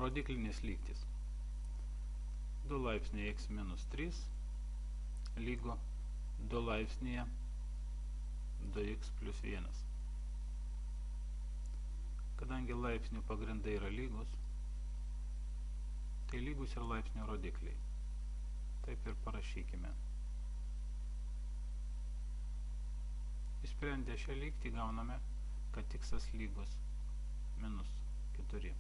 rodiklinės lygtys. 2 laipsniai x minus 3 lygu 2 laipsnėje 2x plus 1. Kadangi laipsnių pagrindai yra lygus, tai lygus ir laipsnių rodikliai. Taip ir parašykime. Išsprendę šią lygtį gauname, kad x lygus minus 4.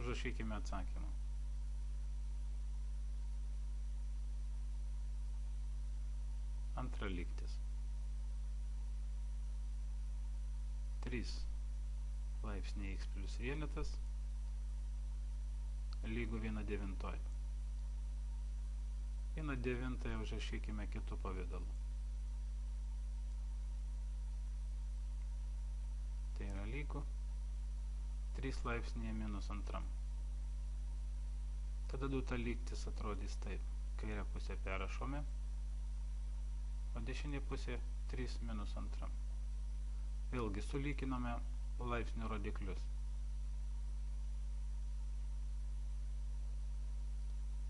Užrašykime atsakymą. Antra lygtis. 3 laipsniai x plus 1 lygu 1/9. 1/9 užrašykime kitų pavidalų. Tai yra lygu 3 laipsniai minus 2. Tada duota lygtis atrodys taip. Kairę pusę perrašome, o dešinė pusė 3 minus 2. Vėlgi sulyginame laipsnių rodiklius.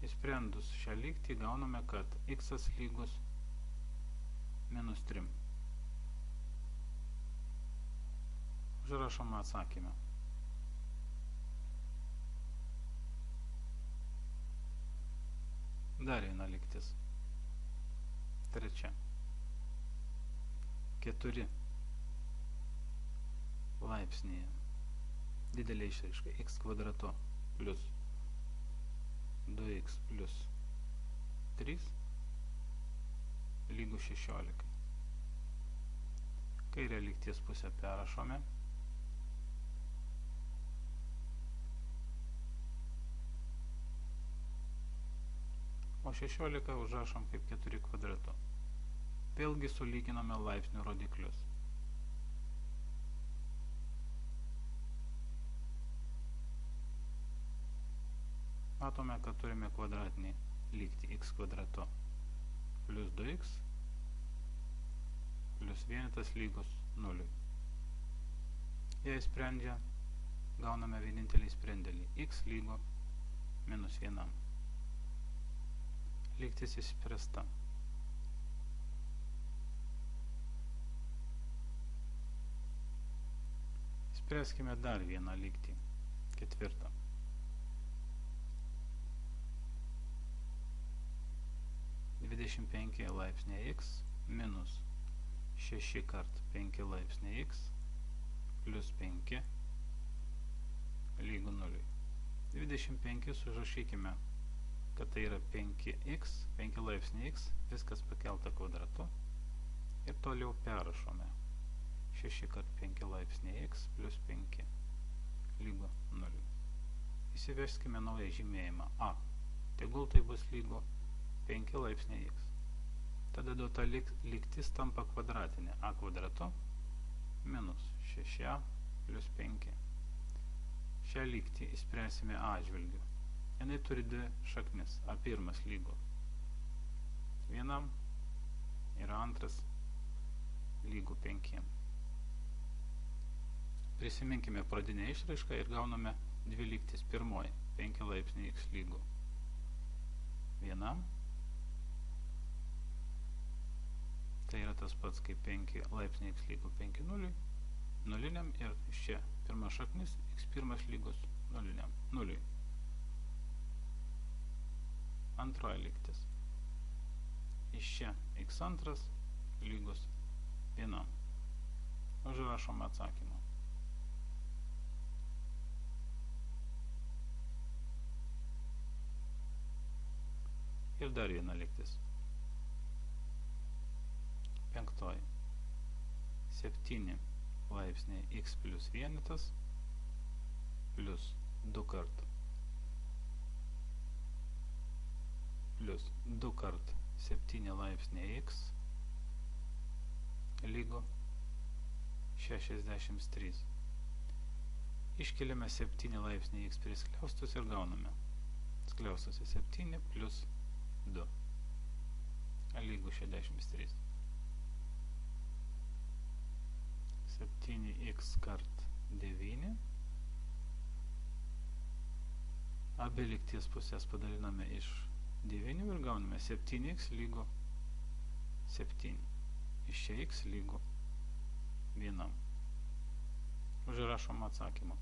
Išsprendus šią lygtį gauname, kad x lygus minus 3. Užrašome atsakymą. Dar viena lygtis. Trečia. 4 laipsnėje. Didelė išraiška x kvadratu plus 2x plus 3 lygu 16. Kairę lygties pusę perrašome. O 16 užrašom kaip 4 kvadratu. Vėlgi sulyginame laipsnių rodiklius. Matome, kad turime kvadratinį lygtį x kvadratu plus 2x plus 1 lygus 0. Jei sprendžia, gauname vienintelį sprendėlį x lygu minus 1. Lygtis išspręsta. Spręskime dar vieną lygtį, 4. 25 laipsniai x minus 6 kart 5 laipsniai x plus 5 lygu 0. 25 užrašykime, kad tai yra 5x, 5 laipsniai x, viskas pakelta kvadratu ir toliau perrašome 6 kart 5 laipsniai x plus 5 lygu 0. Įsiveskime naują žymėjimą a. Tegul tai bus lygu 5 laipsniai x. Tada duota lygtis tampa kvadratinė a kvadratu minus 6a plus 5. Šią lygtį įspręsime a atžvilgiu. Jinai turi dvi šaknis. A1 lygu 1 ir A2 lygu 5. Prisiminkime pradinę išraišką ir gauname dvi lygtis. Pirmoji 5 laipsniai x lygu 1. Tai yra tas pats kaip 5 laipsniai x lygu 5 nuliniam ir iš čia pirma šaknis x1 lygus nuliui. Antroji lygtis. Iš čia x2 lygus 1. Užrašome atsakymą. Ir dar viena lygtis. 5. 7 laipsniai x plus 1 plus 2 kart plus 2 kart 7 laipsniai x lygu 63. Iškeliame 7 laipsniai x prie skliaustus ir gauname skliaustuose 7 plus 2 lygu 63. 7x kart 9 Abi lygties pusės padaliname iš 9 ir gauname 7x lygu 7. Iš čia x lygu 1. Užrašom atsakymą.